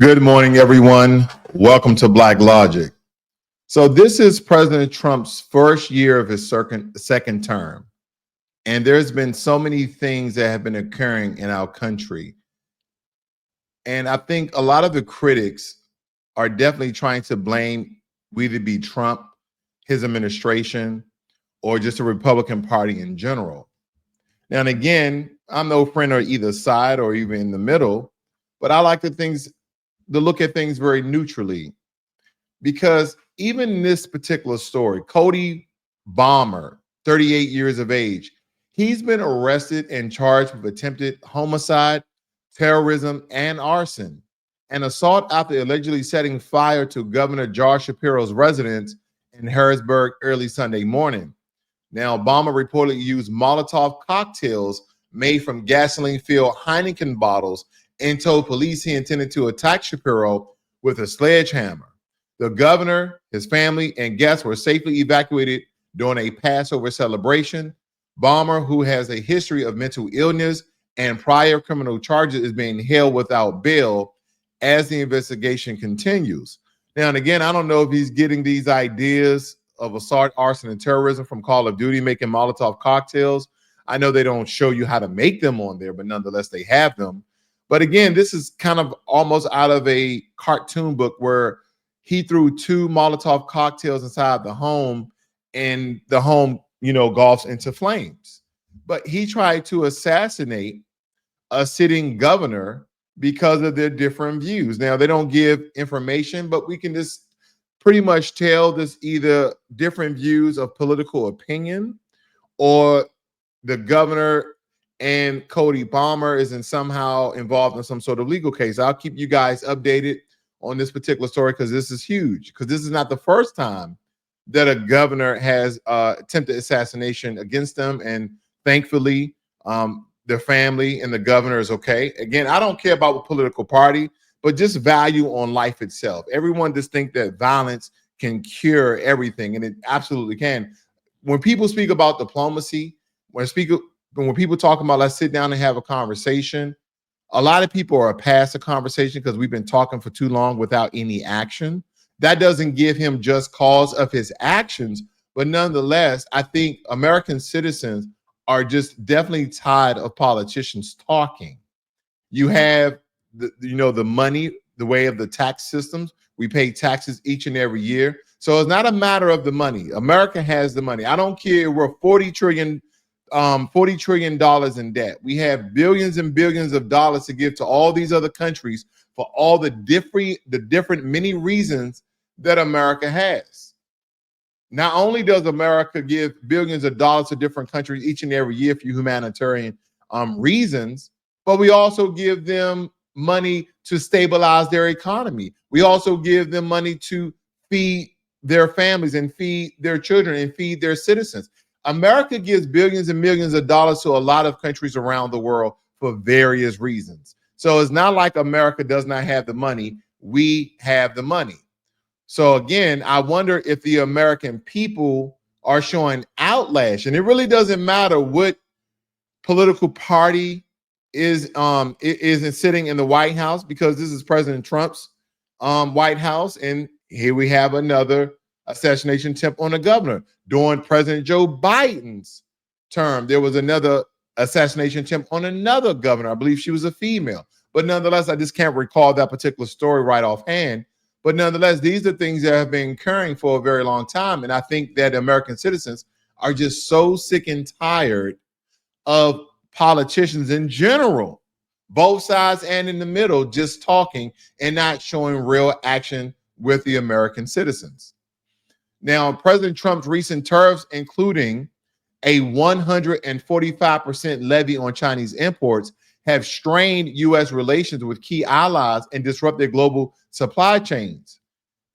Good morning, everyone. Welcome to Blacklogic. So this is President Trump's first year of his second term. And there's been so many things that have been occurring in our country. And I think a lot of the critics are definitely trying to blame whether it be Trump, his administration, or just the Republican Party in general. Now, and again, I'm no friend of either side or even in the middle, but I like to look at things very neutrally, because even in this particular story, Cody Bomber, 38 years of age, he's been arrested and charged with attempted homicide, terrorism, and arson, and assault after allegedly setting fire to Governor Josh Shapiro's residence in Harrisburg early Sunday morning. Now, Bomber reportedly used Molotov cocktails made from gasoline-filled Heineken bottles and told police he intended to attack Shapiro with a sledgehammer. The governor, his family, and guests were safely evacuated during a Passover celebration. Bomber, who has a history of mental illness and prior criminal charges, is being held without bail as the investigation continues. Now, and again, I don't know if he's getting these ideas of assault, arson, and terrorism from Call of Duty, making Molotov cocktails. I know they don't show you how to make them on there, but nonetheless, they have them. But again, this is kind of almost out of a cartoon book where he threw 2 Molotov cocktails inside the home, and the home, engulfs into flames. But he tried to assassinate a sitting governor because of their different views. Now, they don't give information, but we can just pretty much tell this either different views of political opinion, or the governor and Cody Bomber isn't somehow involved in some sort of legal case. I'll keep you guys updated on this particular story, because this is huge, because this is not the first time that a governor has attempted assassination against them. And thankfully, their family and the governor is okay. Again, I don't care about what political party, but just value on life itself. Everyone just think that violence can cure everything, and it absolutely can. When people speak about diplomacy, when people talk about let's sit down and have a conversation, a lot of people are past the conversation because we've been talking for too long without any action. That doesn't give him just cause of his actions, but nonetheless, I think American citizens are just definitely tired of politicians talking. You have the money, the way of the tax systems. We pay taxes each and every year. So it's not a matter of the money. America has the money. I don't care if we're $40 trillion in debt. We have billions and billions of dollars to give to all these other countries for all the different many reasons that America has. Not only does America give billions of dollars to different countries each and every year for humanitarian reasons, but we also give them money to stabilize their economy. We also give them money to feed their families and feed their children and feed their citizens. America gives billions and millions of dollars to a lot of countries around the world for various reasons. So it's not like America does not have the money. We have the money. So again, I wonder if the American people are showing outlash, and it really doesn't matter what political party isn't sitting in the White House, because this is President Trump's White House, and here we have another assassination attempt on a governor. During President Joe Biden's term, there was another assassination attempt on another governor. I believe she was a female, but nonetheless, I just can't recall that particular story right offhand. But nonetheless, these are things that have been occurring for a very long time, and I think that American citizens are just so sick and tired of politicians in general, both sides and in the middle, just talking and not showing real action with the American citizens. Now, President Trump's recent tariffs, including a 145% levy on Chinese imports, have strained U.S. relations with key allies and disrupted global supply chains.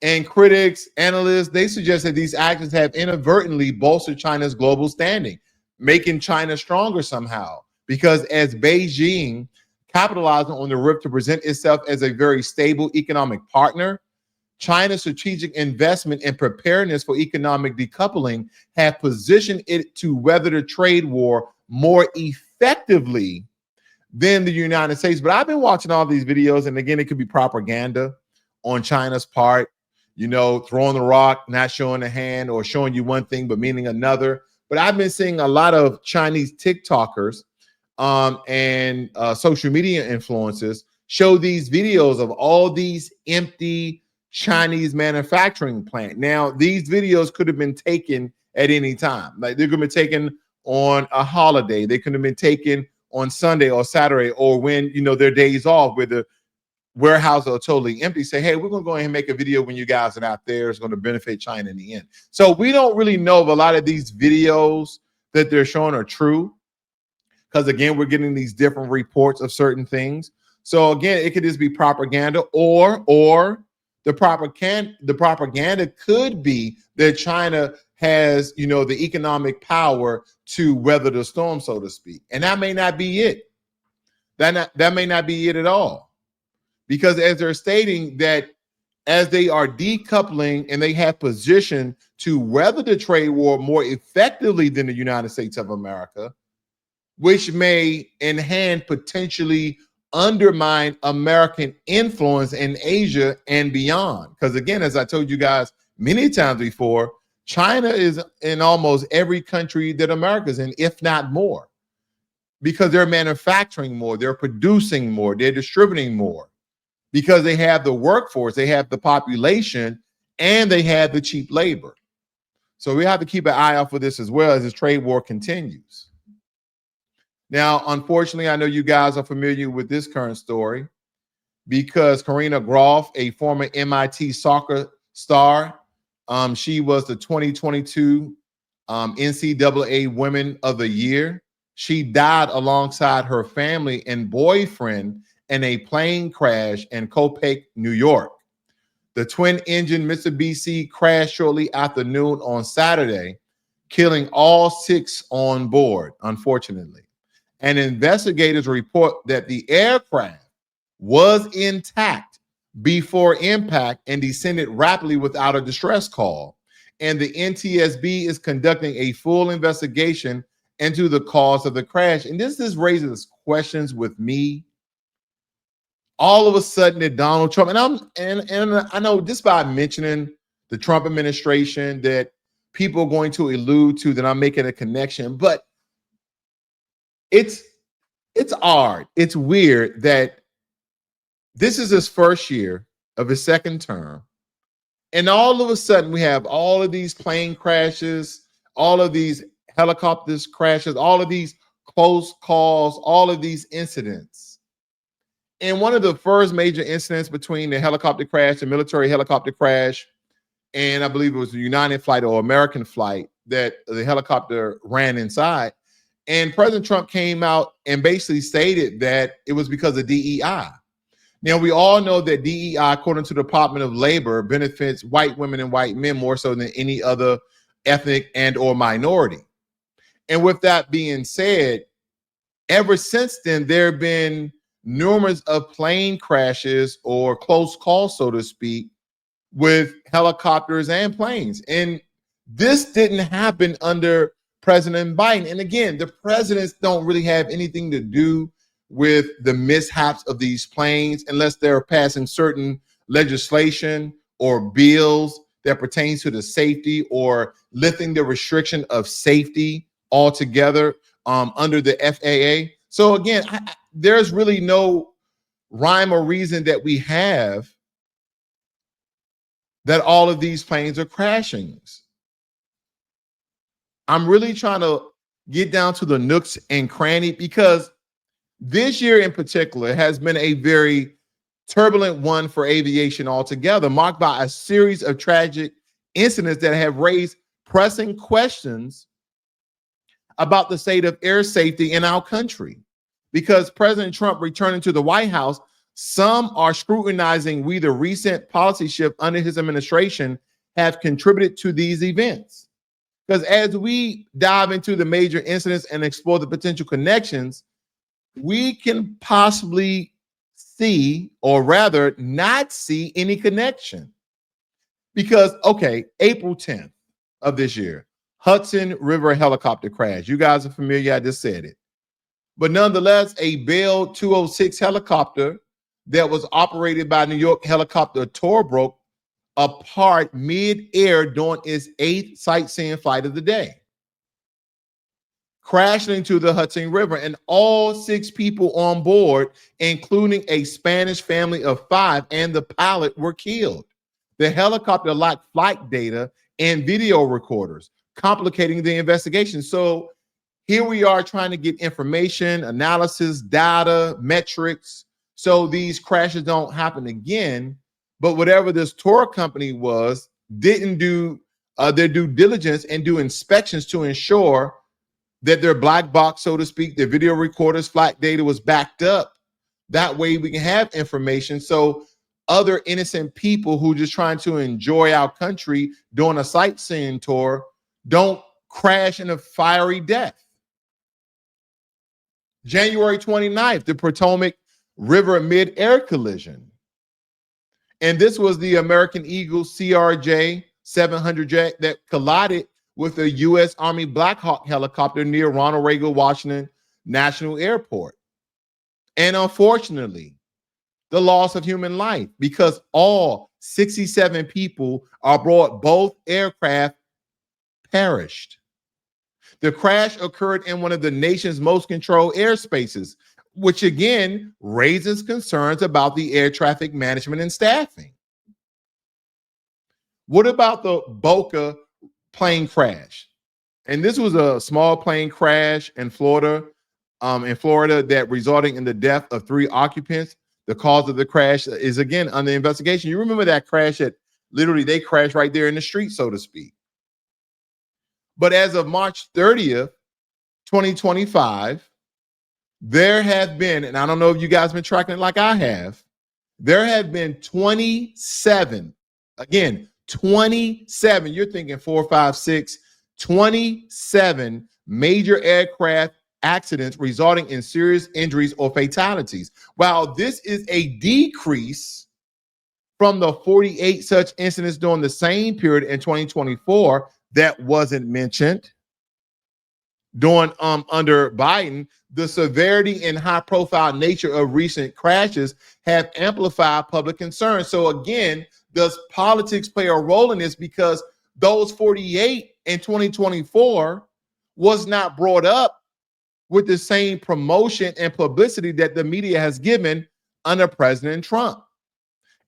And critics, analysts, they suggest that these actions have inadvertently bolstered China's global standing, making China stronger somehow. Because as Beijing capitalizing on the rift to present itself as a very stable economic partner, China's strategic investment and preparedness for economic decoupling have positioned it to weather the trade war more effectively than the United States. But I've been watching all these videos, and again, it could be propaganda on China's part, throwing the rock, not showing a hand, or showing you one thing but meaning another. But I've been seeing a lot of Chinese TikTokers and social media influencers show these videos of all these empty Chinese manufacturing plant. Now, these videos could have been taken at any time. Like, they could have been taken on a holiday. They could have been taken on Sunday or Saturday, or when, their days off, where the warehouses are totally empty. Say, hey, we're going to go ahead and make a video when you guys are not there. It's going to benefit China in the end. So we don't really know if a lot of these videos that they're showing are true, because again, we're getting these different reports of certain things. So again, it could just be propaganda, or the propaganda could be that China has, the economic power to weather the storm, so to speak. And that may not be it. That may not be it at all. Because as they're stating that as they are decoupling and they have position to weather the trade war more effectively than the United States of America, which may in hand potentially undermine American influence in Asia and beyond. Because again, as I told you guys many times before, China is in almost every country that America's in, if not more, because they're manufacturing more, they're producing more, they're distributing more, because they have the workforce, they have the population, and they have the cheap labor. So we have to keep an eye out for this as well as this trade war continues. Now, unfortunately, I know you guys are familiar with this current story, because Karina Groff, a former MIT soccer star, she was the 2022 NCAA Woman of the Year. She died alongside her family and boyfriend in a plane crash in Copake, New York. The twin-engine Mitsubishi crashed shortly after noon on Saturday, killing all 6 on board, unfortunately. And investigators report that the aircraft was intact before impact and descended rapidly without a distress call. And the NTSB is conducting a full investigation into the cause of the crash. And this raises questions with me. All of a sudden, that Donald Trump, and I know just by mentioning the Trump administration that people are going to allude to that I'm making a connection, but it's odd. It's weird that this is his first year of his second term, and all of a sudden we have all of these plane crashes, all of these helicopters crashes, all of these close calls, all of these incidents. And one of the first major incidents between the helicopter crash, the military helicopter crash, and I believe it was a United flight or American flight that the helicopter ran inside. And President Trump came out and basically stated that it was because of DEI. Now, we all know that DEI, according to the Department of Labor, benefits white women and white men more so than any other ethnic and or minority. And with that being said, ever since then, there have been numerous of plane crashes or close calls, so to speak, with helicopters and planes. And this didn't happen under President Biden. And again, the presidents don't really have anything to do with the mishaps of these planes unless they're passing certain legislation or bills that pertains to the safety or lifting the restriction of safety altogether under the FAA. So again, there's really no rhyme or reason that we have that all of these planes are crashing. I'm really trying to get down to the nooks and cranny, because this year in particular has been a very turbulent one for aviation altogether, marked by a series of tragic incidents that have raised pressing questions about the state of air safety in our country. Because President Trump returning to the White House, some are scrutinizing whether recent policy shift under his administration have contributed to these events. Because as we dive into the major incidents and explore the potential connections, we can possibly see, or rather not see, any connection. Because, okay, April 10th of this year, Hudson River helicopter crash. You guys are familiar, I just said it. But nonetheless, a Bell 206 helicopter that was operated by New York Helicopter Tour broke apart mid-air during its 8th sightseeing flight of the day, crashing into the Hudson River, and all 6 people on board, including a Spanish family of 5 and the pilot, were killed. The helicopter lacked flight data and video recorders, complicating the investigation. So here we are trying to get information, analysis, data, metrics, so these crashes don't happen again. But whatever this tour company was, didn't do their due diligence and do inspections to ensure that their black box, so to speak, their video recorders, flight data was backed up. That way we can have information so other innocent people who just trying to enjoy our country doing a sightseeing tour don't crash in a fiery death. January 29th, the Potomac River mid-air collision. And this was the American Eagle CRJ 700 jet that collided with a U.S. Army Black Hawk helicopter near Ronald Reagan Washington National Airport. And unfortunately, the loss of human life, because all 67 people aboard both aircraft perished. The crash occurred in one of the nation's most controlled airspaces, which again raises concerns about the air traffic management and staffing. What about the Boca plane crash? And this was a small plane crash in Florida, that resulting in the death of 3 occupants. The cause of the crash is again under investigation. You remember that crash that literally they crashed right there in the street, so to speak. But as of March 30th, 2025, there have been, and I don't know if you guys have been tracking it like I have, there have been 27, again, 27, you're thinking 4, 5, 6, 27 major aircraft accidents resulting in serious injuries or fatalities. While this is a decrease from the 48 such incidents during the same period in 2024 that wasn't mentioned during under Biden, the severity and high profile nature of recent crashes have amplified public concern. So again, does politics play a role in this? Because those 48 in 2024 was not brought up with the same promotion and publicity that the media has given under President Trump.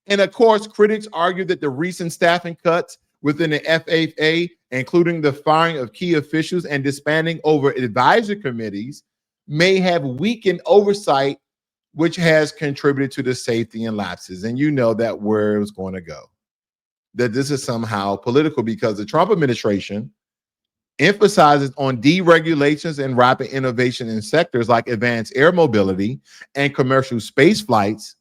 And of course, critics argue that the recent staffing cuts within the FAA, including the firing of key officials and disbanding over advisory committees, may have weakened oversight, which has contributed to the safety and lapses. And you know that where it was going to go, that this is somehow political, because the Trump administration emphasizes on deregulations and rapid innovation in sectors like advanced air mobility and commercial space flights,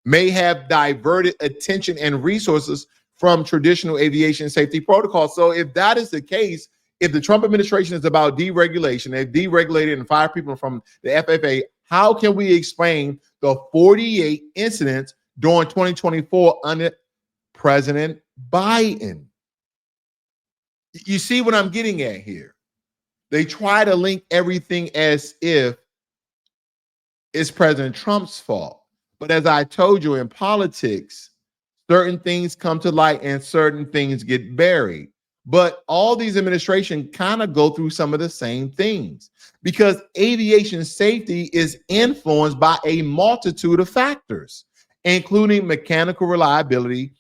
may have diverted attention and resources from traditional aviation safety protocols. So if that is the case, if the Trump administration is about deregulation, they've deregulated and fired people from the FAA, how can we explain the 48 incidents during 2024 under President Biden? You see what I'm getting at here? They try to link everything as if it's President Trump's fault. But as I told you, in politics, certain things come to light and certain things get buried. But all these administrations kind of go through some of the same things, because aviation safety is influenced by a multitude of factors, including mechanical reliability,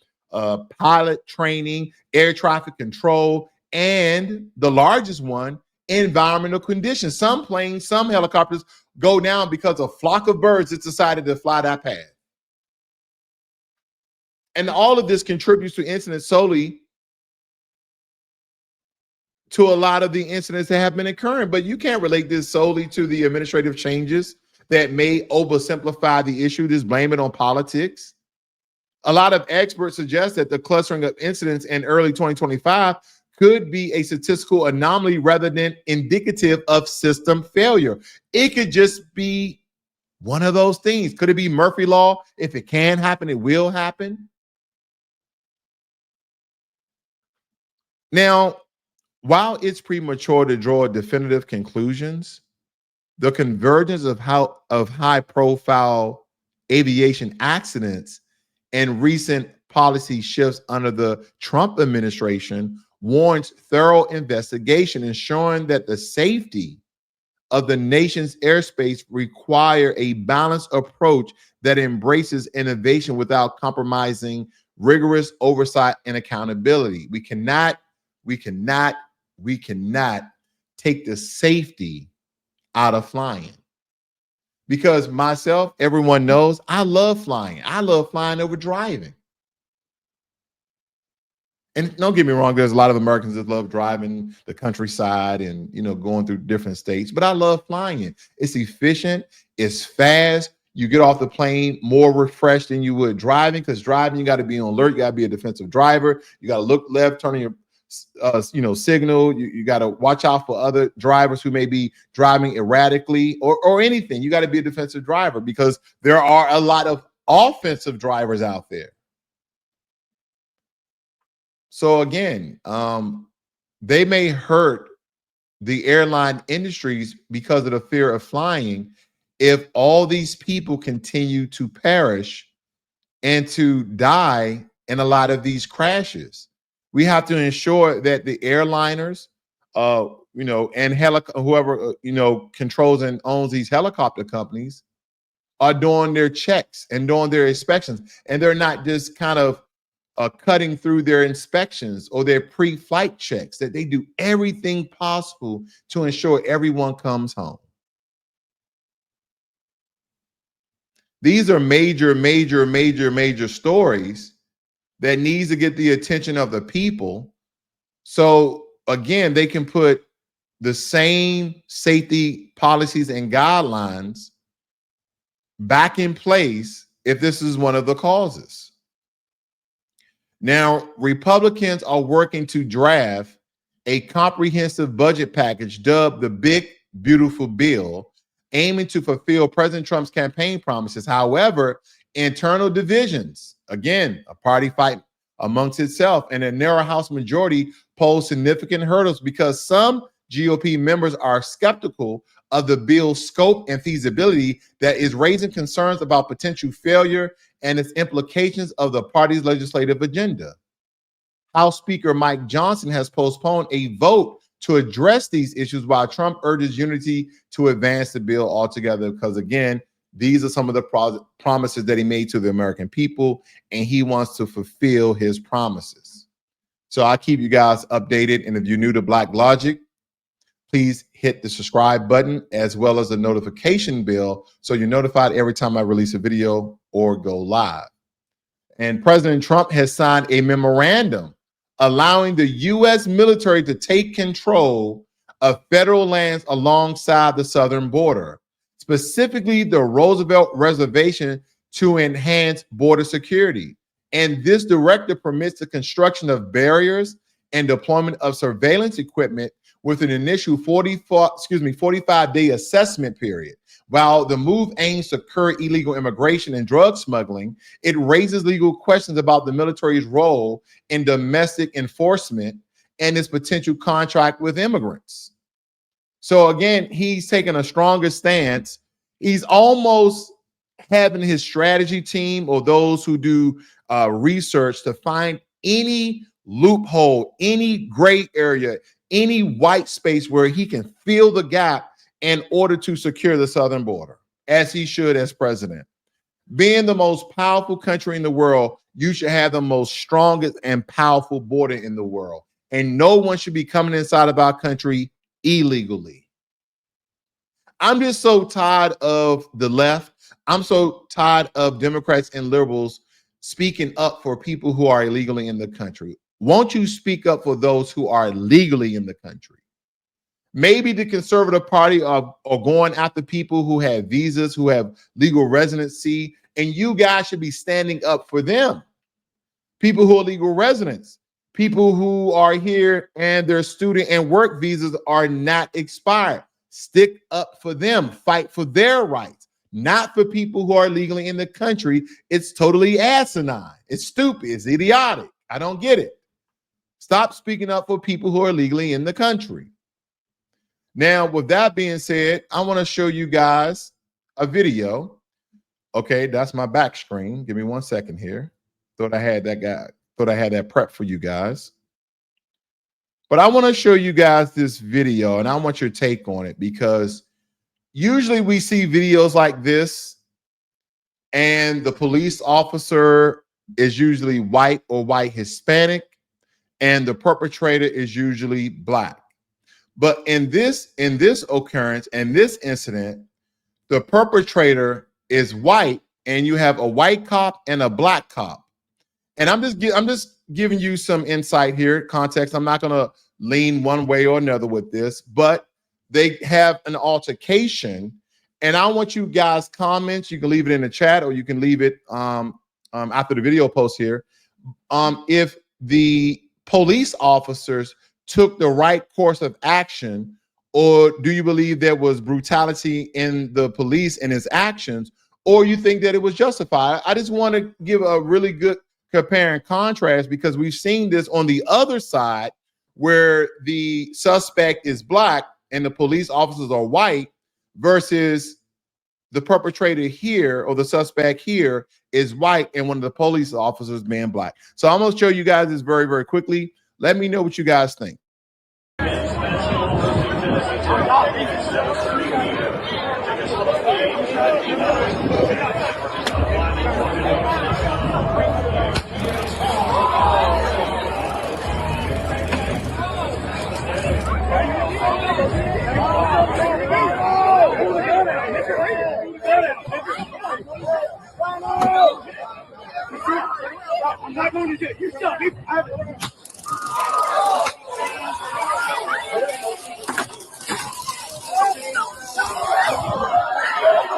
pilot training, air traffic control, and the largest one, environmental conditions. Some planes, some helicopters go down because a flock of birds has decided to fly that path. And all of this contributes to incidents solely to a lot of the incidents that have been occurring. But you can't relate this solely to the administrative changes that may oversimplify the issue, just blame it on politics. A lot of experts suggest that the clustering of incidents in early 2025 could be a statistical anomaly rather than indicative of system failure. It could just be one of those things. Could it be Murphy Law? If it can happen, it will happen. Now, while it's premature to draw definitive conclusions, the convergence of high profile aviation accidents and recent policy shifts under the Trump administration warrants thorough investigation, ensuring that the safety of the nation's airspace require a balanced approach that embraces innovation without compromising rigorous oversight and accountability. We cannot take the safety out of flying. Because myself, everyone knows I love flying. I love flying over driving. And don't get me wrong, there's a lot of Americans that love driving the countryside and, going through different states, but I love flying it. It's efficient, it's fast. You get off the plane more refreshed than you would driving, because driving, you got to be on alert. You got to be a defensive driver. You got to look left, turning your signal. You got to watch out for other drivers who may be driving erratically or anything. You got to be a defensive driver because there are a lot of offensive drivers out there. So again, they may hurt the airline industries because of the fear of flying if all these people continue to perish and to die in a lot of these crashes. We have to ensure that the airliners, and whoever controls and owns these helicopter companies are doing their checks and doing their inspections, and they're not just kind of cutting through their inspections or their pre-flight checks, that they do everything possible to ensure everyone comes home. These are major stories that needs to get the attention of the people. So again, they can put the same safety policies and guidelines back in place if this is one of the causes. Now, Republicans are working to draft a comprehensive budget package dubbed the Big Beautiful Bill, aiming to fulfill President Trump's campaign promises. However, internal divisions, again, a party fight amongst itself, and a narrow House majority pose significant hurdles because some GOP members are skeptical of the bill's scope and feasibility, that is raising concerns about potential failure and its implications of the party's legislative agenda. House Speaker Mike Johnson has postponed a vote to address these issues while Trump urges unity to advance the bill altogether, because again, these are some of the promises that he made to the American people, and he wants to fulfill his promises. So I'll keep you guys updated. And if you're new to Blacklogic, please hit the subscribe button as well as the notification bell so you're notified every time I release a video or go live. And President Trump has signed a memorandum allowing the U.S. military to take control of federal lands alongside the southern border, specifically the Roosevelt Reservation, to enhance border security. And this directive permits the construction of barriers and deployment of surveillance equipment with an initial 45-day assessment period. While the move aims to curb illegal immigration and drug smuggling, it raises legal questions about the military's role in domestic enforcement and its potential contract with immigrants. So again, he's taking a stronger stance. He's almost having his strategy team or those who do research to find any loophole, any gray area, any white space where he can fill the gap in order to secure the southern border, as he should as president. Being the most powerful country in the world, you should have the most strongest and powerful border in the world. And no one should be coming inside of our country illegally. I'm just so tired of the left. I'm so tired of Democrats and liberals speaking up for people who are illegally in the country. Won't you speak up for those who are legally in the country? Maybe the conservative party are going after people who have visas, who have legal residency, and you guys should be standing up for them. People who are legal residents, people who are here and their student and work visas are not expired. Stick up for them, fight for their rights, not for people who are legally in the country. It's totally asinine. It's stupid. It's idiotic. I don't get it. Stop speaking up for people who are legally in the country. Now, with that being said, I want to show you guys a video. Okay, that's my back screen. Give me 1 second here. Thought I had that prep for you guys. But I want to show you guys this video, and I want your take on it, because usually we see videos like this and the police officer is usually white or white Hispanic, and the perpetrator is usually black. But in this occurrence and this incident, the perpetrator is white, and you have a white cop and a black cop. And I'm just giving you some insight here, context. I'm not going to lean one way or another with this, but they have an altercation, and I want you guys comments. You can leave it in the chat, or you can leave it after the video post here. If the police officers took the right course of action, or do you believe there was brutality in the police and his actions, or you think that it was justified? I just want to give a really good compare and contrast, because we've seen this on the other side where the suspect is black and the police officers are white, versus the perpetrator here, or the suspect here, is white and one of the police officers being black. So I'm going to show you guys this very, very quickly. Let me know what you guys think. I'm not going to do it. You stop.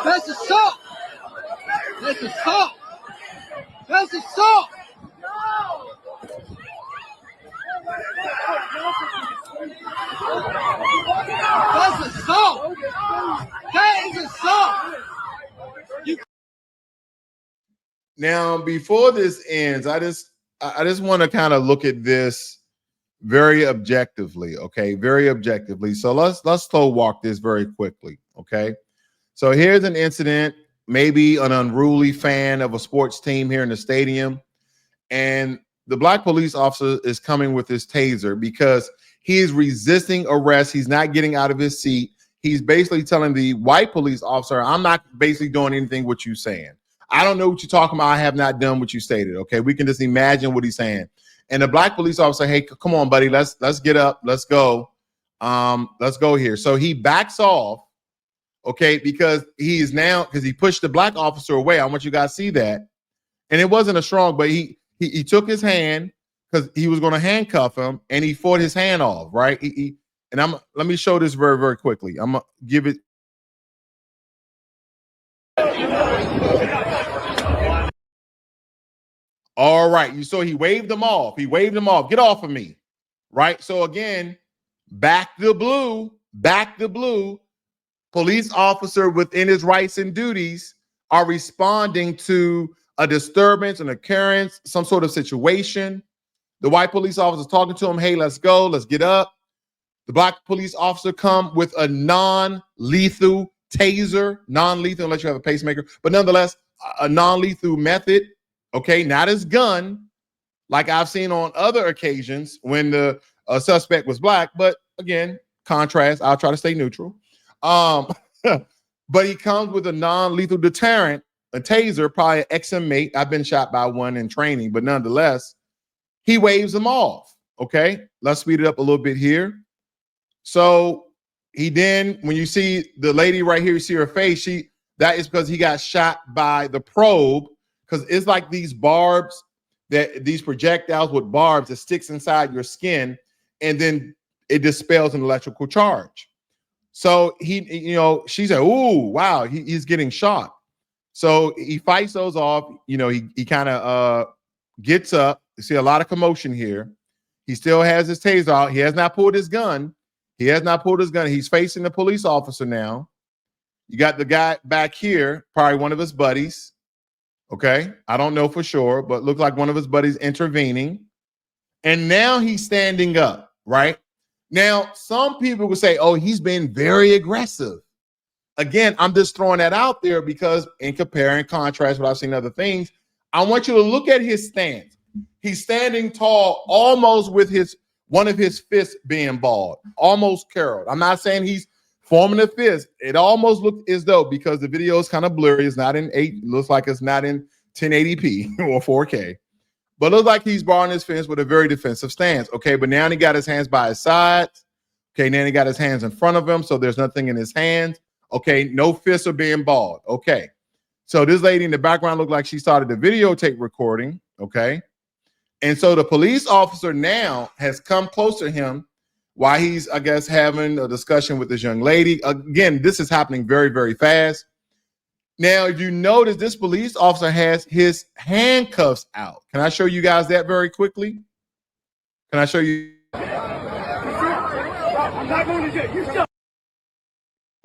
That's assault. That's assault. That's assault. That's assault. That is assault. Now, before this ends, I just want to kind of look at this very objectively, okay? Very objectively. So let's slow walk this very quickly, okay? So here's an incident, maybe an unruly fan of a sports team here in the stadium, and the black police officer is coming with his taser because he is resisting arrest. He's not getting out of his seat. He's basically telling the white police officer, I'm not basically doing anything what you're saying. I don't know what you're talking about. I have not done what you stated. Okay, we can just imagine what he's saying. And the black police officer, hey, come on, buddy, let's get up, let's go. Let's go here. So he backs off, okay, because he pushed the black officer away. I want you guys to see that. And it wasn't a strong, but he took his hand because he was going to handcuff him, and he fought his hand off, right? Let me show this very, very quickly. I'm gonna give it. All right. You saw he waved them off. He waved them off. Get off of me. Right. So again, back the blue. Police officer within his rights and duties are responding to a disturbance, an occurrence, some sort of situation. The white police officer is talking to him. Hey, let's go. Let's get up. The black police officer come with a non-lethal taser, non-lethal unless you have a pacemaker, but nonetheless, a non-lethal method. Okay, not his gun, like I've seen on other occasions when the suspect was black. But again, contrast, I'll try to stay neutral. But he comes with a non-lethal deterrent, a taser, probably an XM mate. I've been shot by one in training, but nonetheless, he waves them off. Okay, let's speed it up a little bit here. So he then, when you see the lady right here, you see her face, that is because he got shot by the probe, because it's like these barbs, these projectiles with barbs that sticks inside your skin, and then it dispels an electrical charge. So she said, "Ooh, wow, he's getting shot." So he fights those off. He kind of gets up. You see a lot of commotion here. He still has his taser out. He has not pulled his gun. He's facing the police officer now. You got the guy back here, probably one of his buddies. Okay, I don't know for sure, but looked like one of his buddies intervening. And now he's standing up, right? Now, some people will say, oh, he's been very aggressive. Again, I'm just throwing that out there because in compare and contrast what I've seen other things, I want you to look at his stance. He's standing tall, almost with one of his fists being balled, almost curled. I'm not saying he's forming a fist. It almost looked as though, because the video is kind of blurry, it's not in looks like it's not in 1080p or 4K, but looks like he's barring his fist with a very defensive stance. Okay, but now he got his hands by his sides. Okay, now he got his hands in front of him, so there's nothing in his hands. Okay, no fists are being balled. Okay, so this lady in the background looked like she started the videotape recording. Okay, and so the police officer now has come close to him while he's, I guess, having a discussion with this young lady. Again, this is happening very, very fast. Now, you notice this police officer has his handcuffs out. Can I show you guys that very quickly? Can I show you? I'm not going to jail. You shut.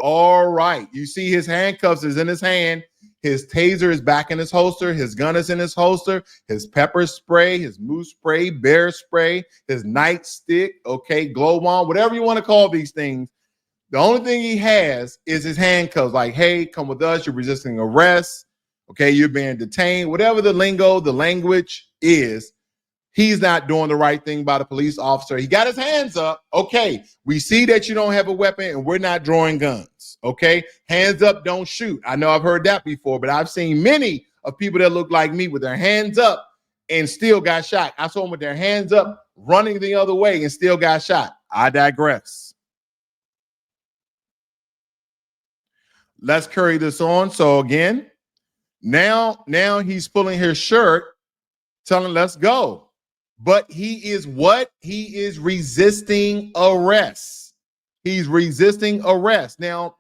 All right. You see his handcuffs is in his hand. His taser is back in his holster. His gun is in his holster. His pepper spray, his moose spray, bear spray, his nightstick, okay, glow on, whatever you want to call these things. The only thing he has is his handcuffs. Like, hey, come with us. You're resisting arrest. Okay, you're being detained. Whatever the lingo, the language is, he's not doing the right thing by the police officer. He got his hands up. Okay, we see that you don't have a weapon and we're not drawing guns. Okay, hands up, don't shoot. I know I've heard that before, but I've seen many of people that look like me with their hands up and still got shot. I saw them with their hands up running the other way and still got shot. I digress. Let's carry this on. So again, now he's pulling his shirt, telling let's go. But he is what? He is resisting arrest. He's resisting arrest. Now,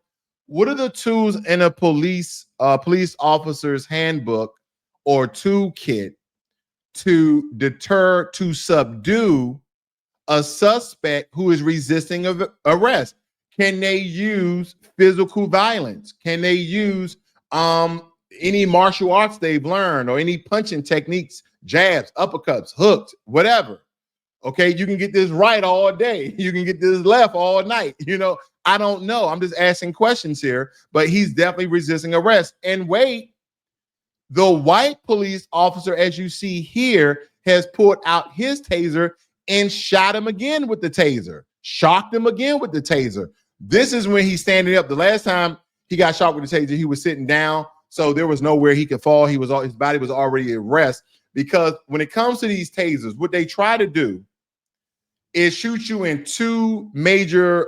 what are the tools in a police officer's handbook or toolkit to deter, to subdue a suspect who is resisting arrest? Can they use physical violence? Can they use any martial arts they've learned or any punching techniques, jabs, uppercuts, hooks, whatever? Okay, you can get this right all day. You can get this left all night. You know, I don't know. I'm just asking questions here, but he's definitely resisting arrest. And wait, the white police officer, as you see here, has pulled out his taser and shot him again with the taser, shocked him again with the taser. This is when he's standing up. The last time he got shot with the taser, he was sitting down, so there was nowhere he could fall. His body was already at rest, because when it comes to these tasers, what they try to do is shoot you in two major,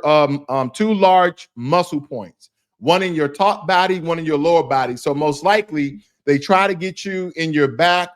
two large muscle points, one in your top body, one in your lower body. So most likely they try to get you in your back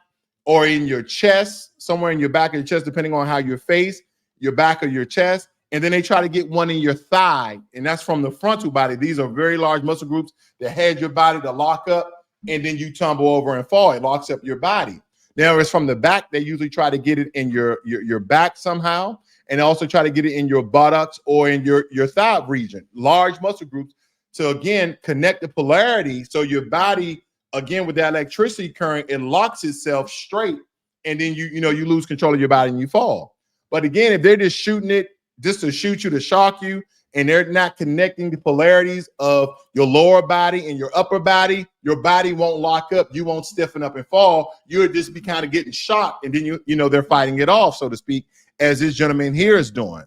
or in your chest, somewhere in your back of your chest, depending on how you're faced, your back or your chest. And then they try to get one in your thigh, and that's from the frontal body. These are very large muscle groups that head your body to lock up, and then you tumble over and fall. It locks up your body. Now, it's from the back. They usually try to get it in your back somehow, and also try to get it in your buttocks or in your thigh region. Large muscle groups to, again, connect the polarity, so your body, again, with that electricity current, it locks itself straight, and then you lose control of your body and you fall. But again, if they're just shooting it just to shoot you, to shock you, and they're not connecting the polarities of your lower body and your upper body, your body won't lock up. You won't stiffen up and fall. You'll just be kind of getting shocked, and then they're fighting it off, so to speak, as this gentleman here is doing.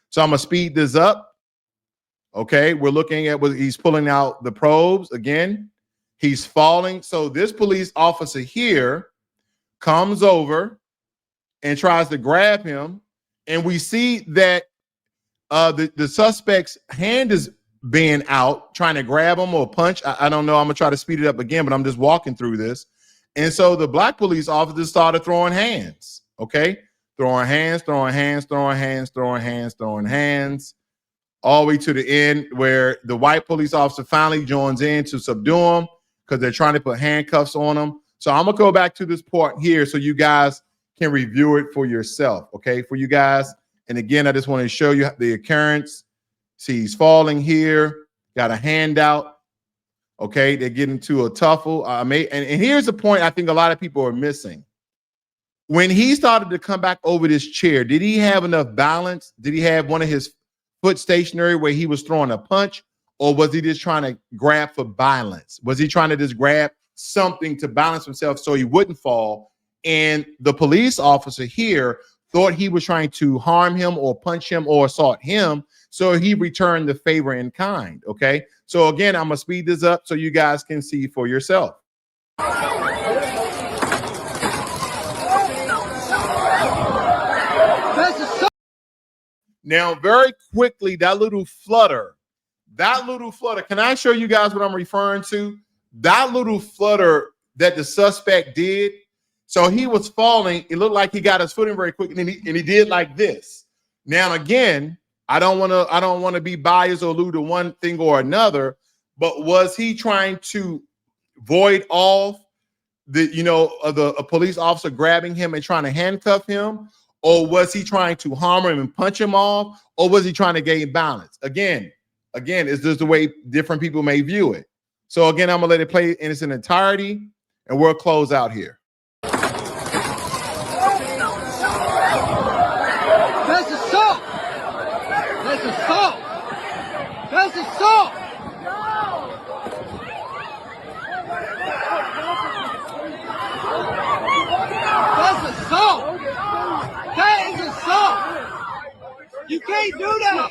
So I'm gonna speed this up. Okay, we're looking at what he's pulling out the probes again. He's falling. So this police officer here comes over and tries to grab him, and we see that the suspect's hand is being out, trying to grab him or punch. I don't know. I'm gonna try to speed it up again, but I'm just walking through this. And so the black police officer started throwing hands. Okay, throwing hands, throwing hands, throwing hands, throwing hands, throwing hands, all the way to the end where the white police officer finally joins in to subdue him because they're trying to put handcuffs on him. So I'm gonna go back to this part here so you guys can review it for yourself. Okay, for you guys. And again, I just want to show you the occurrence. See, he's falling here, got a handout. Okay, they're getting to a tuffle. And here's the point I think a lot of people are missing. When he started to come back over this chair, did he have enough balance? Did he have one of his foot stationary where he was throwing a punch, or was he just trying to grab for violence? Was he trying to just grab something to balance himself so he wouldn't fall? And the police officer here thought he was trying to harm him or punch him or assault him, so he returned the favor in kind. Okay, so again, I'm gonna speed this up so you guys can see for yourself. Now, very quickly, that little flutter, can I show you guys what I'm referring to? That little flutter that the suspect did. So he was falling. It looked like he got his footing very quick, and he did like this. Now, again, I don't want to be biased or allude to one thing or another, but was he trying to void off a police officer grabbing him and trying to handcuff him? Or was he trying to harm him and punch him off? Or was he trying to gain balance? Again, it's just the way different people may view it. So again, I'm gonna let it play in its entirety, and we'll close out here. That's assault! That's assault! That's assault! That's assault! That is assault! You can't do that!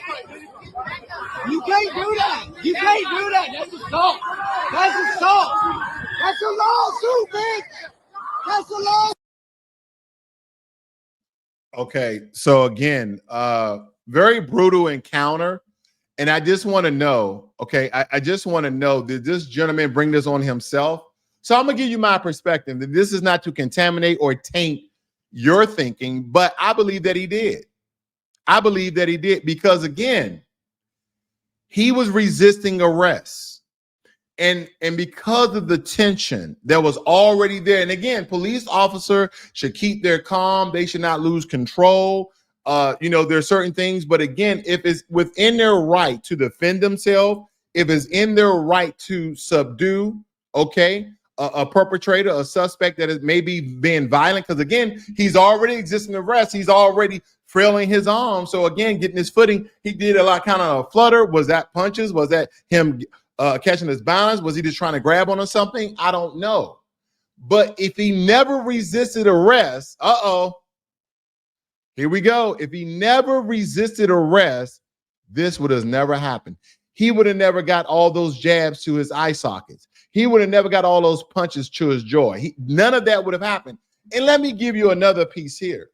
You can't do that! You can't do that! That's assault! That's assault! That's a lawsuit, bitch! That's a lawsuit! Okay, so again, very brutal encounter. And I just want to know, okay, I just want to know, did this gentleman bring this on himself? So I'm gonna give you my perspective. That this is not to contaminate or taint your thinking, but I believe that he did. I believe that he did because, again, he was resisting arrest. And because of the tension that was already there, and again, police officer should keep their calm. They should not lose control. There are certain things, but again, if it's within their right to defend themselves, if it's in their right to subdue, a perpetrator, a suspect that is maybe being violent, because again, he's already existing arrest. He's already frailing his arms. So again, getting his footing, he did a lot kind of a flutter. Was that punches? Was that him catching his balance? Was he just trying to grab onto something? I don't know. But if he never resisted arrest, here we go. If he never resisted arrest, this would have never happened. He would have never got all those jabs to his eye sockets. He would have never got all those punches to his jaw. None of that would have happened. And let me give you another piece here.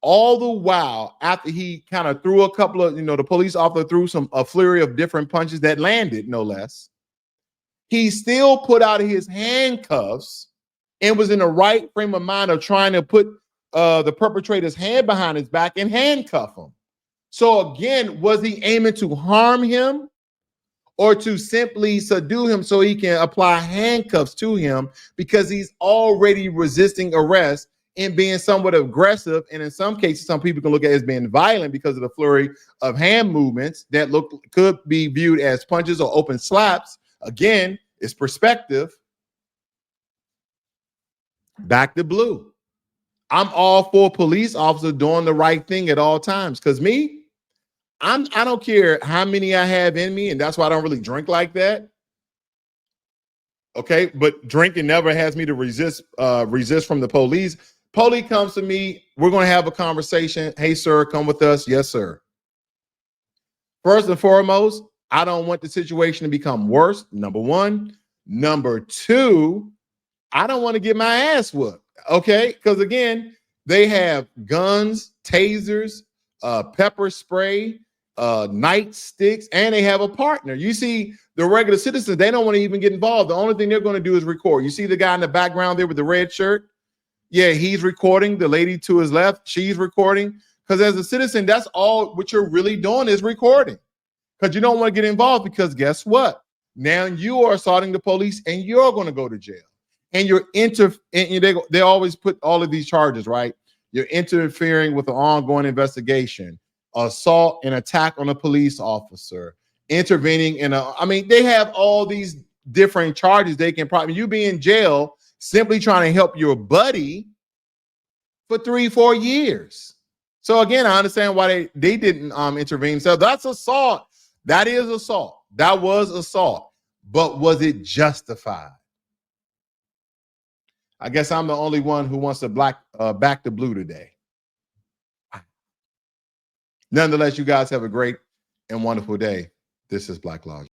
All the while, after he kind of threw a couple of, the police officer threw a flurry of different punches that landed, no less, he still put out his handcuffs and was in the right frame of mind of trying to put the perpetrator's hand behind his back and handcuff him. So again, was he aiming to harm him or to simply subdue him so he can apply handcuffs to him because he's already resisting arrest and being somewhat aggressive? And in some cases, some people can look at it as being violent because of the flurry of hand movements that could be viewed as punches or open slaps. Again, it's perspective. Back to blue. I'm all for police officers doing the right thing at all times. Because I don't care how many I have in me, and that's why I don't really drink like that. Okay, but drinking never has me to resist from the police. Police comes to me, we're going to have a conversation. Hey, sir, come with us. Yes, sir. First and foremost, I don't want the situation to become worse. Number one. Number two, I don't want to get my ass whooped. Okay, because again, they have guns, tasers, pepper spray, nightsticks, and they have a partner. You see, the regular citizens, they don't want to even get involved. The only thing they're going to do is record. You see the guy in the background there with the red shirt? Yeah, he's recording. The lady to his left, she's recording. Because as a citizen, that's all what you're really doing is recording. Because you don't want to get involved, because guess what? Now you are assaulting the police and you're going to go to jail. And they always put all of these charges, right? You're interfering with an ongoing investigation, assault and attack on a police officer, intervening they have all these different charges they can probably, you be in jail simply trying to help your buddy for 3-4 years. So again, I understand why they didn't intervene. So that's assault. That is assault. That was assault. But was it justified? I guess I'm the only one who wants to back the blue today. Nonetheless, you guys have a great and wonderful day. This is Blacklogic.